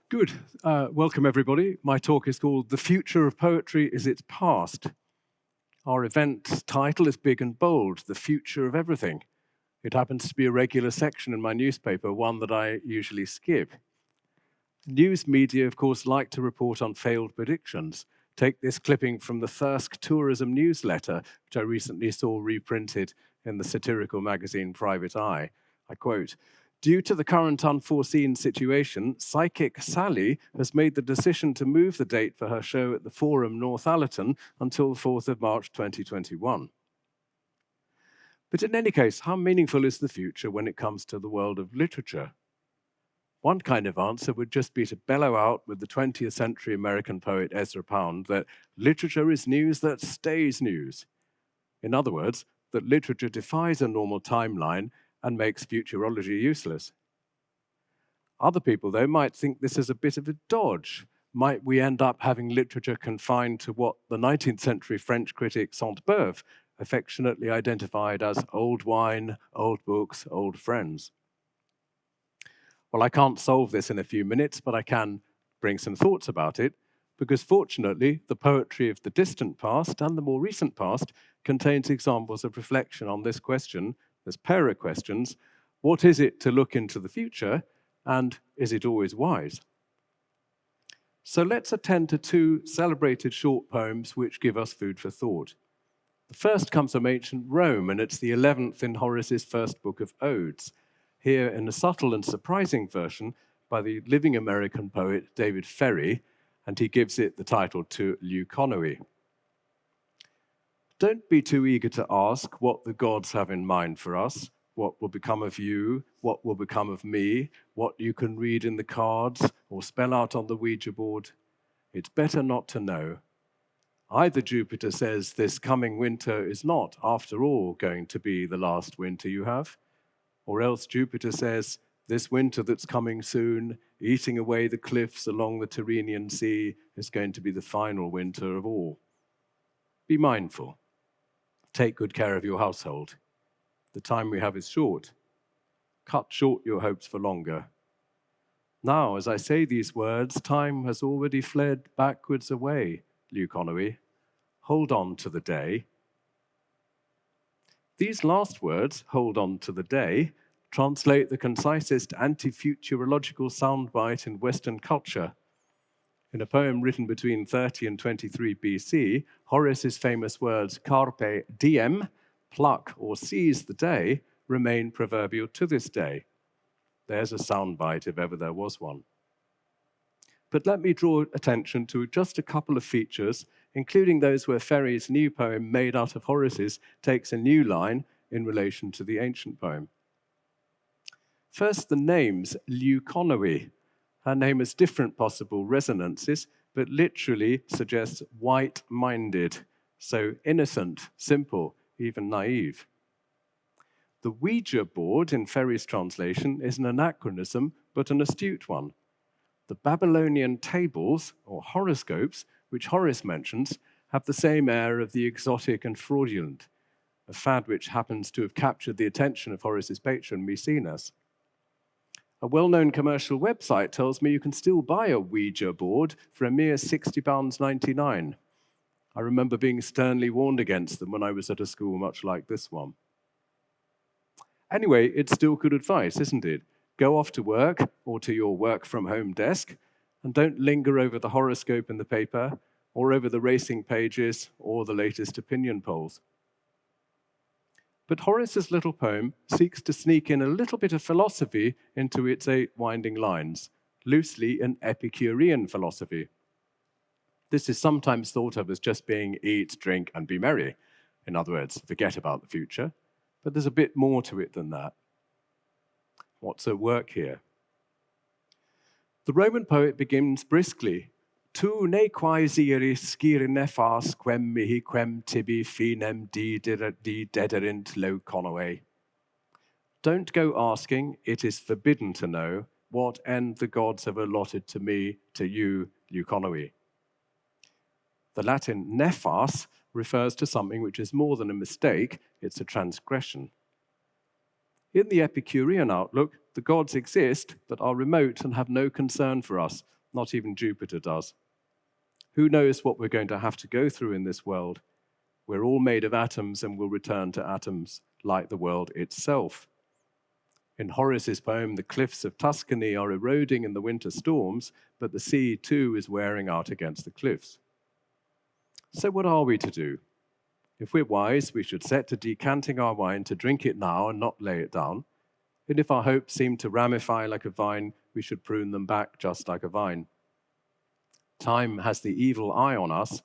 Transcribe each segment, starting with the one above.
Good. Welcome, everybody. My talk is called The Future of Poetry is Its Past. Our event title is big and bold, The Future of Everything. It happens to be a regular section in my newspaper, one that I usually skip. News media, of course, like to report on failed predictions. Take this clipping from the Thirsk Tourism newsletter, which I recently saw reprinted in the satirical magazine Private Eye. I quote, "Due to the current unforeseen situation, Psychic Sally has made the decision to move the date for her show at the Forum Northallerton until the 4th of March 2021. But in any case, how meaningful is the future when it comes to the world of literature? One kind of answer would just be to bellow out with the 20th century American poet Ezra Pound that literature is news that stays news. In other words, that literature defies a normal timeline and makes futurology useless. Other people, though, might think this is a bit of a dodge. Might we end up having literature confined to what the 19th century French critic Sainte-Beuve affectionately identified as old wine, old books, old friends? Well, I can't solve this in a few minutes, but I can bring some thoughts about it, because fortunately, the poetry of the distant past and the more recent past contains examples of reflection on this question. There's pair of questions. What is it to look into the future, and is it always wise? So let's attend to two celebrated short poems which give us food for thought. The first comes from ancient Rome, and it's the 11th in Horace's first book of Odes, here in a subtle and surprising version by the living American poet David Ferry, and he gives it the title To Leuconoe. Don't be too eager to ask what the gods have in mind for us, what will become of you, what will become of me, what you can read in the cards or spell out on the Ouija board. It's better not to know. Either Jupiter says this coming winter is not, after all, going to be the last winter you have, or else Jupiter says this winter that's coming soon, eating away the cliffs along the Tyrrhenian Sea, is going to be the final winter of all. Be mindful. Take good care of your household. The time we have is short. Cut short your hopes for longer. Now, as I say these words, time has already fled backwards away, Leuconoe. Hold on to the day. These last words, hold on to the day, translate the concisest anti-futurological soundbite in Western culture. In a poem written between 30 and 23 BC, Horace's famous words, carpe diem, pluck or seize the day, remain proverbial to this day. There's a soundbite if ever there was one. But let me draw attention to just a couple of features, including those where Ferry's new poem, made out of Horace's, takes a new line in relation to the ancient poem. First, the names Leuconoe. Her name has different possible resonances, but literally suggests white-minded, so innocent, simple, even naive. The Ouija board in Ferry's translation is an anachronism, but an astute one. The Babylonian tables, or horoscopes, which Horace mentions, have the same air of the exotic and fraudulent, a fad which happens to have captured the attention of Horace's patron, Maecenas. A well-known commercial website tells me you can still buy a Ouija board for a mere £60.99. I remember being sternly warned against them when I was at a school much like this one. Anyway, it's still good advice, isn't it? Go off to work or to your work-from-home desk, and don't linger over the horoscope in the paper or over the racing pages or the latest opinion polls. But Horace's little poem seeks to sneak in a little bit of philosophy into its 8 winding lines, loosely an Epicurean philosophy. This is sometimes thought of as just being eat, drink, and be merry. In other words, forget about the future. But there's a bit more to it than that. What's at work here? The Roman poet begins briskly. Tu ne quaes iris scire nefas quem mihi quem tibi finem dederint Leuconoe. Don't go asking, it is forbidden to know, what end the gods have allotted to me, to you, Leuconoe. The Latin nefas refers to something which is more than a mistake, it's a transgression. In the Epicurean outlook, the gods exist, but are remote and have no concern for us. Not even Jupiter does. Who knows what we're going to have to go through in this world? We're all made of atoms and will return to atoms like the world itself. In Horace's poem, the cliffs of Tuscany are eroding in the winter storms, but the sea too is wearing out against the cliffs. So what are we to do? If we're wise, we should set to decanting our wine to drink it now and not lay it down. And if our hopes seem to ramify like a vine, we should prune them back just like a vine. Time has the evil eye on us,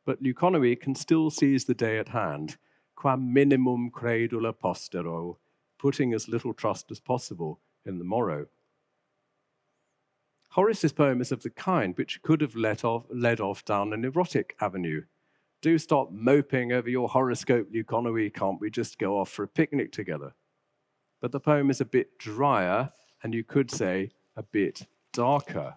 but Leuconoe can still seize the day at hand, quam minimum credula postero, putting as little trust as possible in the morrow. Horace's poem is of the kind which could have led off down an erotic avenue. Do stop moping over your horoscope, Leuconoe, can't we just go off for a picnic together? But the poem is a bit drier, and you could say a bit darker.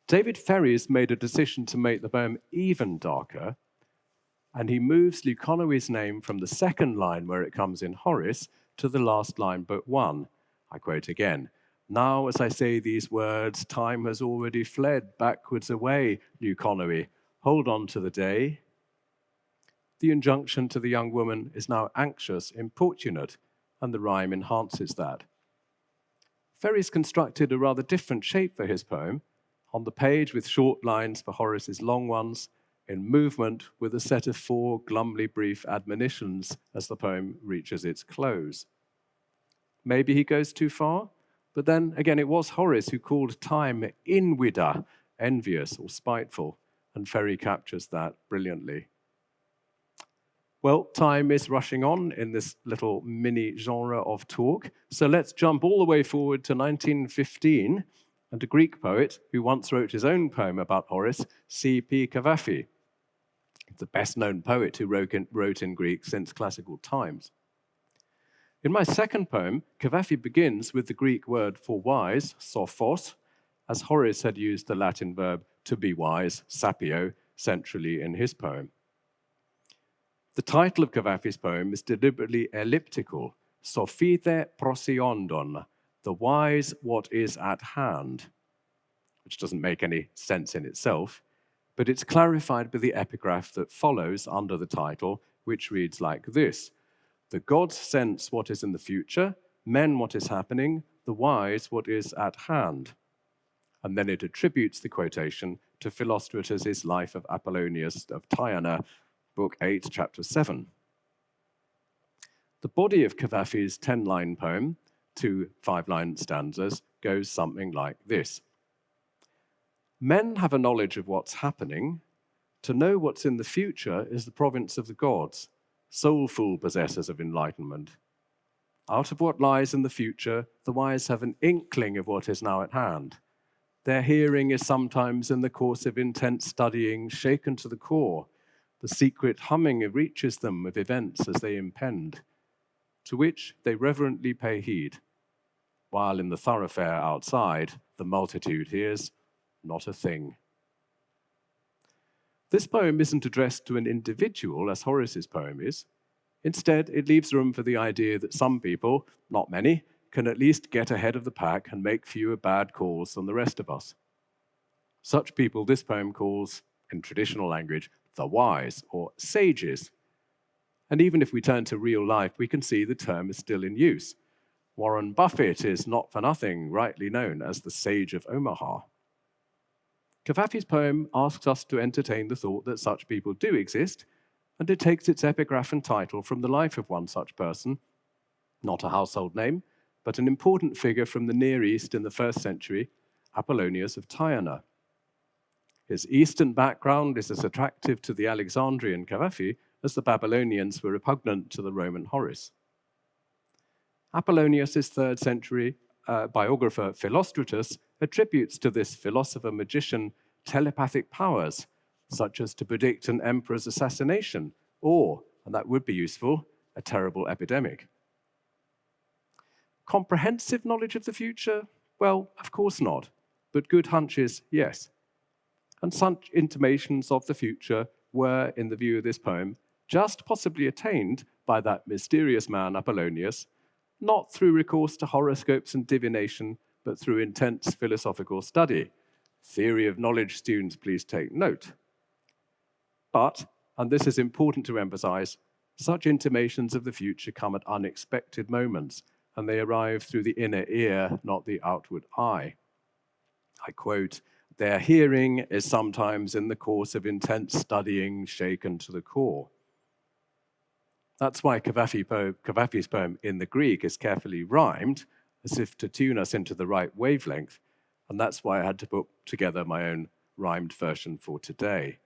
David Ferries made a decision to make the poem even darker, and he moves Leuconoe's name from the second line where it comes in Horace to the last line but one. I quote again, "Now as I say these words, time has already fled backwards away, Leuconoe. Hold on to the day." The injunction to the young woman is now anxious, importunate, and the rhyme enhances that. Ferries constructed a rather different shape for his poem, on the page with short lines for Horace's long ones, in movement with a set of 4 glumly brief admonitions as the poem reaches its close. Maybe he goes too far, but then again it was Horace who called time invida, envious or spiteful, and Ferry captures that brilliantly. Well, time is rushing on in this little mini genre of talk, so let's jump all the way forward to 1915 and a Greek poet who once wrote his own poem about Horace, C.P. Cavafy, the best-known poet who wrote in Greek since classical times. In my second poem, Cavafy begins with the Greek word for wise, sophos, as Horace had used the Latin verb to be wise, sapio, centrally in his poem. The title of Cavafy's poem is deliberately elliptical, sophithe prosiondon, the wise what is at hand, which doesn't make any sense in itself, but it's clarified by the epigraph that follows under the title, which reads like this: the gods sense what is in the future, men what is happening, the wise what is at hand. And then it attributes the quotation to Philostratus' Life of Apollonius of Tyana, Book 8, Chapter 7. The body of Cavafy's 10-line poem, 2 5-line stanzas, goes something like this. Men have a knowledge of what's happening. To know what's in the future is the province of the gods, soulful possessors of enlightenment. Out of what lies in the future, the wise have an inkling of what is now at hand. Their hearing is sometimes, in the course of intense studying, shaken to the core. The secret humming reaches them of events as they impend, to which they reverently pay heed, while in the thoroughfare outside, the multitude hears not a thing. This poem isn't addressed to an individual, as Horace's poem is. Instead, it leaves room for the idea that some people, not many, can at least get ahead of the pack and make fewer bad calls than the rest of us. Such people this poem calls, in traditional language, the wise, or sages. And even if we turn to real life, we can see the term is still in use. Warren Buffett is not for nothing rightly known as the sage of Omaha. Cavafy's poem asks us to entertain the thought that such people do exist, and it takes its epigraph and title from the life of one such person, not a household name, but an important figure from the Near East in the 1st century, Apollonius of Tyana. His Eastern background is as attractive to the Alexandrian Cavafy as the Babylonians were repugnant to the Roman Horace. Apollonius' 3rd century biographer Philostratus attributes to this philosopher-magician telepathic powers, such as to predict an emperor's assassination, or, and that would be useful, a terrible epidemic. Comprehensive knowledge of the future? Well, of course not, but good hunches, yes. And such intimations of the future were, in the view of this poem, just possibly attained by that mysterious man Apollonius, not through recourse to horoscopes and divination, but through intense philosophical study. Theory of knowledge students, please take note. But, and this is important to emphasize, such intimations of the future come at unexpected moments, and they arrive through the inner ear, not the outward eye. I quote, "Their hearing is sometimes in the course of intense studying shaken to the core." That's why Cavafy's poem in the Greek is carefully rhymed, as if to tune us into the right wavelength, and that's why I had to put together my own rhymed version for today.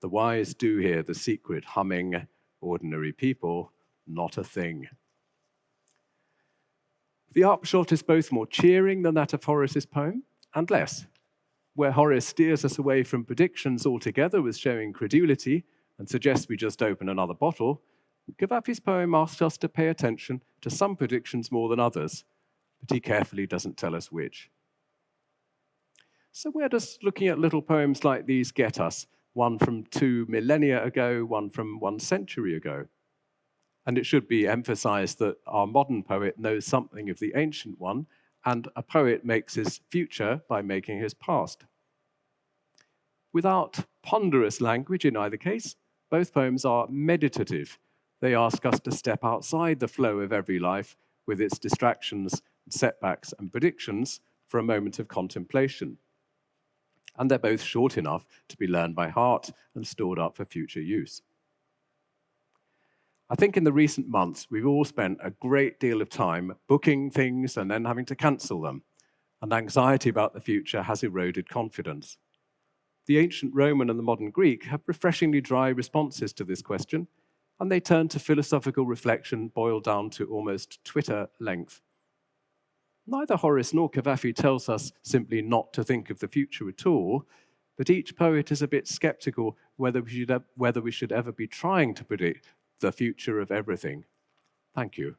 The wise do hear the secret humming, ordinary people, not a thing. The upshot is both more cheering than that of Horace's poem, and less. Where Horace steers us away from predictions altogether with showing credulity and suggests we just open another bottle, Cavafy's poem asks us to pay attention to some predictions more than others, but he carefully doesn't tell us which. So where does looking at little poems like these get us? One from 2 millennia ago, one from 1 century ago. And it should be emphasized that our modern poet knows something of the ancient one, and a poet makes his future by making his past. Without ponderous language in either case, both poems are meditative. They ask us to step outside the flow of every life with its distractions, setbacks, and predictions for a moment of contemplation. And they're both short enough to be learned by heart and stored up for future use. I think in the recent months, we've all spent a great deal of time booking things and then having to cancel them, and anxiety about the future has eroded confidence. The ancient Roman and the modern Greek have refreshingly dry responses to this question, and they turn to philosophical reflection boiled down to almost Twitter length. Neither Horace nor Cavafy tells us simply not to think of the future at all, but each poet is a bit skeptical whether we should ever be trying to predict the future of everything. Thank you.